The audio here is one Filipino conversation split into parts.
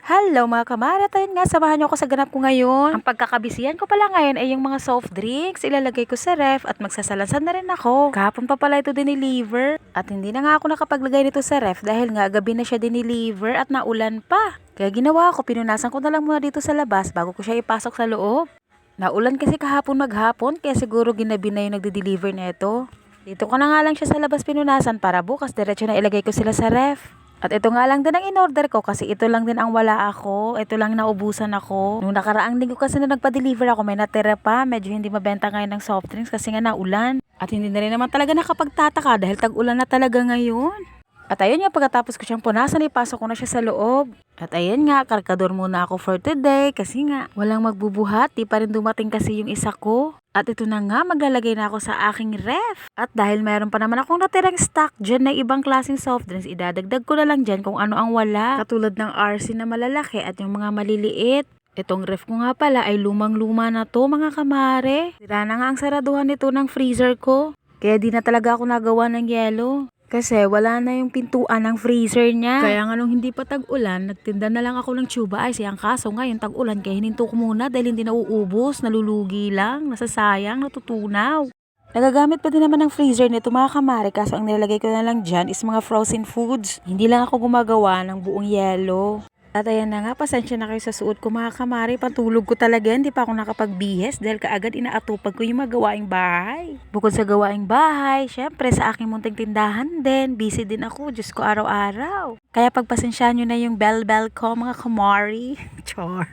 Hello mga kamarat, ayun nga, samahan niyo ako sa ganap ko ngayon. Ang pagkakabisihan ko pala ngayon ay yung mga soft drinks, ilalagay ko sa ref at magsasalansan na rin ako. Kahapon pa pala ito diniliver at hindi na nga ako nakapaglagay nito sa ref dahil nga gabi na siya diniliver at naulan pa. Kaya ginawa ko, pinunasan ko na lang muna dito sa labas bago ko siya ipasok sa loob. Naulan kasi kahapon maghapon kaya siguro ginabi na yung nagde-deliver na ito. Dito ko na nga lang siya sa labas pinunasan para bukas diretso na ilagay ko sila sa ref. At ito nga lang din ang in-order ko kasi ito lang din ang wala ako. Ito lang naubusan ako. Nung nakaraang linggo kasi na nagpa-deliver ako, may natira pa. Medyo hindi mabenta ngayon ng soft drinks kasi nga naulan. At hindi na rin naman talaga nakapagtataka dahil tag-ulan na talaga ngayon. At ayun nga, pagkatapos ko siyang punasan, ipasok ko na siya sa loob. At ayun nga, karkador muna ako for today kasi nga walang magbubuhat. Di pa rin dumating kasi yung isa ko. At ito na nga, maglalagay na ako sa aking ref. At dahil meron pa naman akong natirang stock dyan na ibang klaseng soft drinks, idadagdag ko na lang dyan kung ano ang wala. Katulad ng RC na malalaki at yung mga maliliit. Itong ref ko nga pala ay lumang-luma na to mga kamare. Sira na nga ang saraduhan nito ng freezer ko. Kaya di na talaga ako nagawa ng yelo. Kasi wala na yung pintuan ng freezer niya. Kaya nga nung hindi pa tag-ulan, nagtinda na lang ako ng tsuba ice. Ang kaso ngayon tag-ulan kaya hininto ko muna dahil hindi nauubos, nalulugi lang, nasasayang, natutunaw. Nagagamit pa din naman ng freezer nito mga kamare kaso ang nilalagay ko na lang dyan is mga frozen foods. Hindi lang ako gumagawa ng buong yelo. At ayan na nga, pasensya na kayo sa suot ko mga kamari. Patulog ko talaga, hindi pa ako nakapagbihes dahil kaagad inaatupag ko yung mga gawaing bahay. Bukod sa gawaing bahay, syempre sa aking munting tindahan din, busy din ako, Diyos ko araw-araw. Kaya pagpasensyahan nyo na yung bell-bell ko mga kamari. Char.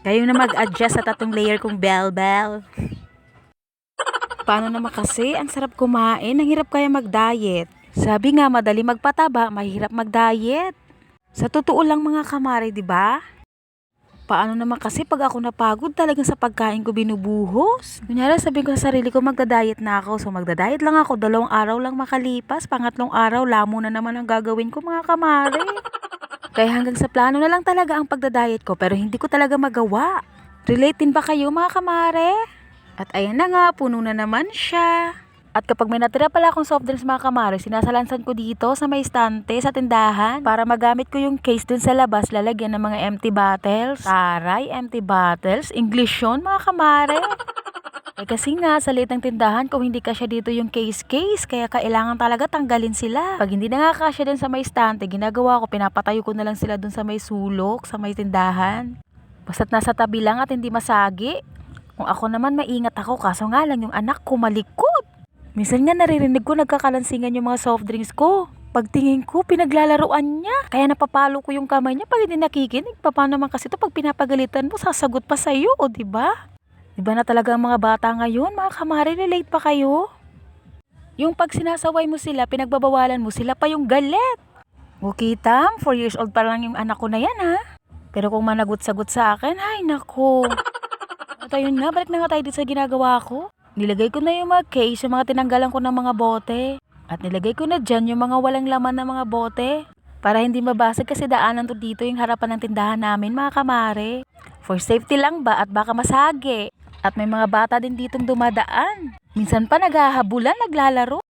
Kayo na mag-adjust sa tatong layer kong bell-bell. Paano naman kasi, ang sarap kumain, ang hirap kaya mag-diet. Sabi nga, madali magpataba, mahirap mag-diet. Sa totoo lang mga kamare, di ba? Paano naman kasi pag ako napagod talagang sa pagkain ko binubuhos? Kunyari sabihin ko sa sarili ko magda-diet na ako. So magda-diet lang ako, 2 araw lang makalipas, pangatlong araw lamo na naman ang gagawin ko mga kamare. Kaya hanggang sa plano na lang talaga ang pagda-diet ko pero hindi ko talaga magawa. Relate din ba kayo mga kamare? At ayan na nga, puno na naman siya. At kapag may natira pala akong soft drinks mga kamare, sinasalansan ko dito sa may estante sa tindahan para magamit ko yung case dun sa labas, lalagyan ng mga empty bottles. Taray, empty bottles. English yun mga kamare. Kasi nga, sa liit ng tindahan, kung hindi kasya dito yung case, kaya kailangan talaga tanggalin sila. Pag hindi na nga kasya dun sa may estante, ginagawa ko, pinapatayo ko na lang sila dun sa may sulok, sa may tindahan. Basta't nasa tabi lang at hindi masagi. Kung ako naman maingat ako, kaso nga lang yung anak ko malikot. Minsan nga naririnig ko nagkakalansingan yung mga soft drinks ko. Pagtingin ko, pinaglalaruan niya. Kaya napapalo ko yung kamay niya pag hindi nakikinig. Paano naman kasi ito pag pinapagalitan mo, sasagot pa sa'yo, o diba? Diba na talaga ang mga bata ngayon, mga kamari, relate pa kayo? Yung pag sinasaway mo sila, pinagbabawalan mo sila pa yung galit. Okay, Tam, 4 years old pa lang yung anak ko na yan ha. Pero kung managot-sagot sa akin, ay nako. At ayun nga, balik na nga tayo dito sa ginagawa ko. Nilagay ko na yung mga case, yung mga tinanggalan ko ng mga bote. At nilagay ko na dyan yung mga walang laman ng mga bote. Para hindi mabasag kasi daanan to dito yung harapan ng tindahan namin mga kamare. For safety lang ba at baka masagi. At may mga bata din ditong dumadaan. Minsan pa naghahabulan, naglalaro.